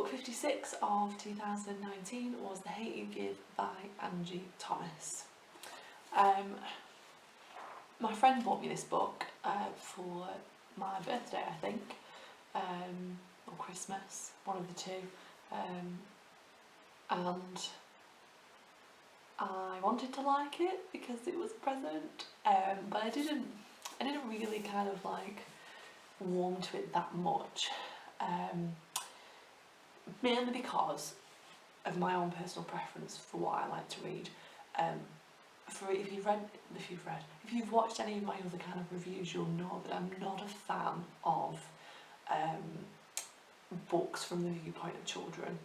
Book 56 of 2019 was The Hate You Give by Angie Thomas. My friend bought me this book for my birthday, I think, or Christmas, one of the two, and I wanted to like it because it was a present, but I didn't really kind of like warm to it that much, mainly because of my own personal preference for what I like to read. If you've watched any of my other kind of reviews, you'll know that I'm not a fan of books from the viewpoint of children.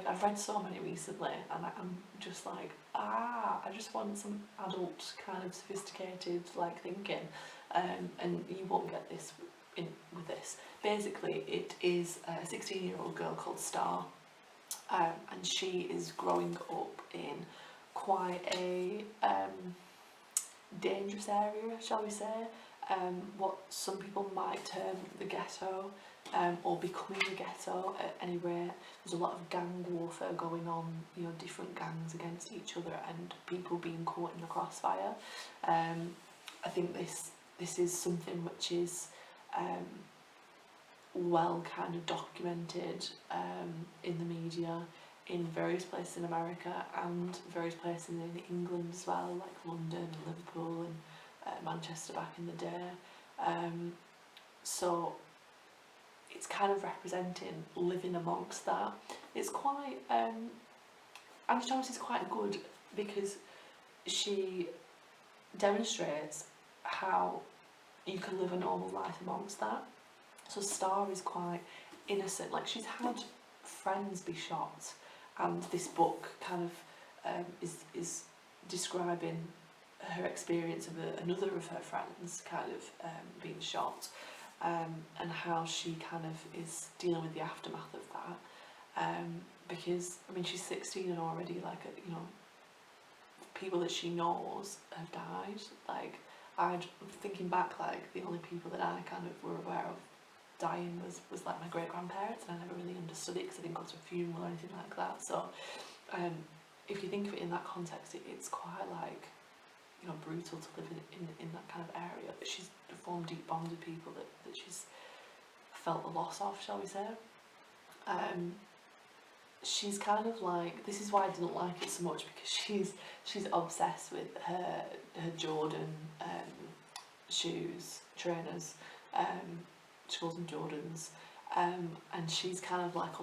I've read so many recently, and I'm just like, I just want some adult kind of sophisticated like thinking, and you won't get this with this. Basically, it is a 16-year-old girl called Star, and she is growing up in quite a dangerous area, shall we say, what some people might term the ghetto, or becoming a ghetto at any rate. There's a lot of gang warfare going on, different gangs against each other and people being caught in the crossfire. I think this is something which is well kind of documented in the media in various places in America and various places in England as well, like London and Liverpool and Manchester back in the day. So it's kind of representing living amongst that. It's quite, Angie Thomas is quite good because she demonstrates how you can live a normal life amongst that. So Star is quite innocent, like she's had friends be shot, and this book kind of is describing her experience of another of her friends kind of being shot, and how she kind of is dealing with the aftermath of that, because I mean she's 16 and already people that she knows have died. Like thinking back, like the only people that I kind of were aware of dying was like my great grandparents, and I never really understood it because I didn't go to a funeral or anything like that. So if you think of it in that context, it's quite like brutal to live in that kind of area. But she's formed deep bonds with people that she's felt the loss of, shall we say. She's kind of like, this is why I didn't like it so much, because she's obsessed with her Jordan shoes, trainers. She calls them Jordans, and she's kind of like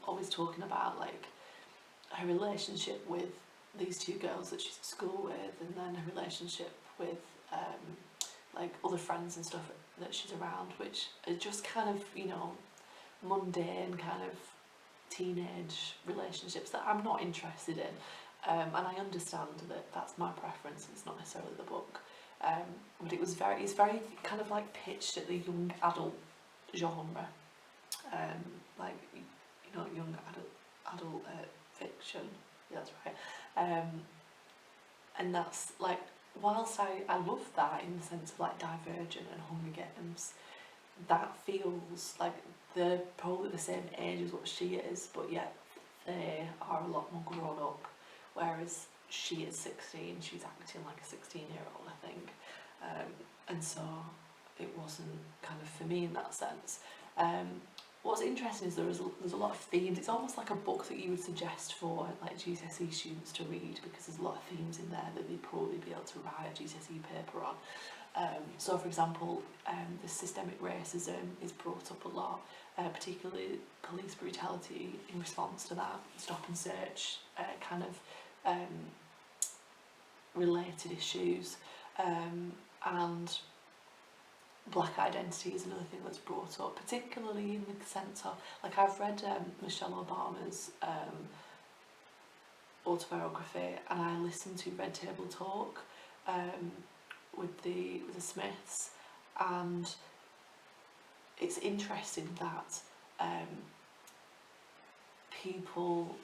always talking about like her relationship with these two girls that she's at school with, and then her relationship with like other friends and stuff that she's around, which are just kind of mundane kind of teenage relationships that I'm not interested in, and I understand that that's my preference, it's not necessarily the book, but it's very kind of like pitched at the young adult genre, like young adult fiction. Yeah, that's right. And that's like, whilst I love that in the sense of like Divergent and Hunger Games, that feels like they're probably the same age as what she is, but yet they are a lot more grown up, whereas she is 16, she's acting like a 16-year-old, I think, and so it wasn't kind of for me in that sense. What's interesting is there's a lot of themes. It's almost like a book that you would suggest for like GCSE students to read, because there's a lot of themes in there that they'd probably be able to write a GCSE paper on. So for example, the systemic racism is brought up a lot, particularly police brutality in response to that, stop and search kind of related issues, and Black identity is another thing that's brought up, particularly in the sense of, like, I've read Michelle Obama's autobiography, and I listened to Red Table Talk with the Smiths, and it's interesting that people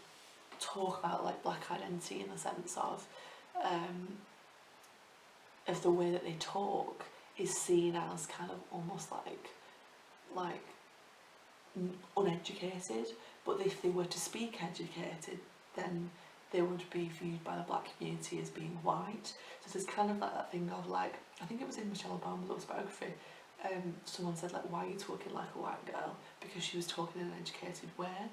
talk about like Black identity in the sense of the way that they talk is seen as kind of almost like uneducated, but if they were to speak educated, then they would be viewed by the black community as being white. So there's kind of like that thing of like, I think it was in Michelle Obama's autobiography, someone said like, why are you talking like a white girl? Because she was talking in an educated way.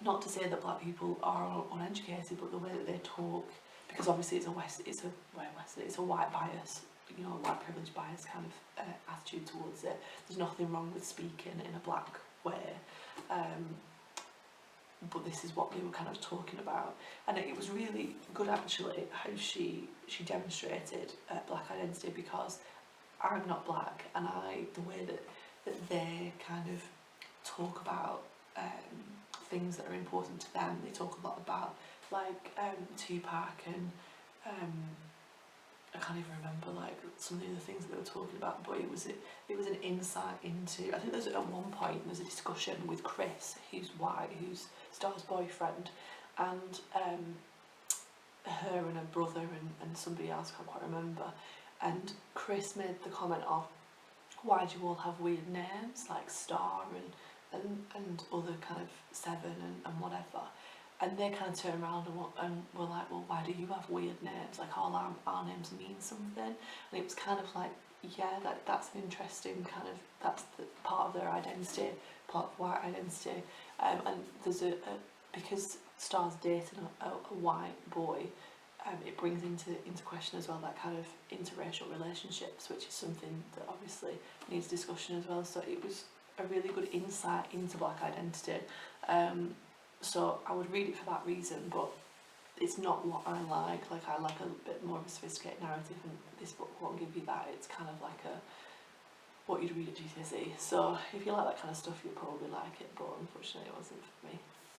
Not to say that black people are uneducated, but the way that they talk, because obviously it's a white bias, you know, white privilege bias kind of attitude towards it. There's nothing wrong with speaking in a black way, but this is what they were kind of talking about, and it was really good actually how she demonstrated black identity, because I'm not black, and the way that they kind of talk about things that are important to them. They talk a lot about like Tupac and I can't even remember like some of the other things that they were talking about, but it was an insight into, I think there's at one point there's a discussion with Chris, who's white, who's Star's boyfriend, and her and her brother and somebody else, I can't quite remember, and Chris made the comment of, why do you all have weird names like Star and other kind of Seven and whatever, and they kind of turn around and were like, well, why do you have weird names, like all our names mean something. And it was kind of like, yeah, that's an interesting kind of, that's the part of their identity, part of white identity, and there's because Star's dating a white boy, it brings into question as well that kind of interracial relationships, which is something that obviously needs discussion as well. So it was a really good insight into black identity. So I would read it for that reason, but it's not what I like. Like, I like a bit more of a sophisticated narrative, and this book won't give you that. It's kind of like what you'd read at GCSE. So if you like that kind of stuff, you'll probably like it, but unfortunately it wasn't for me.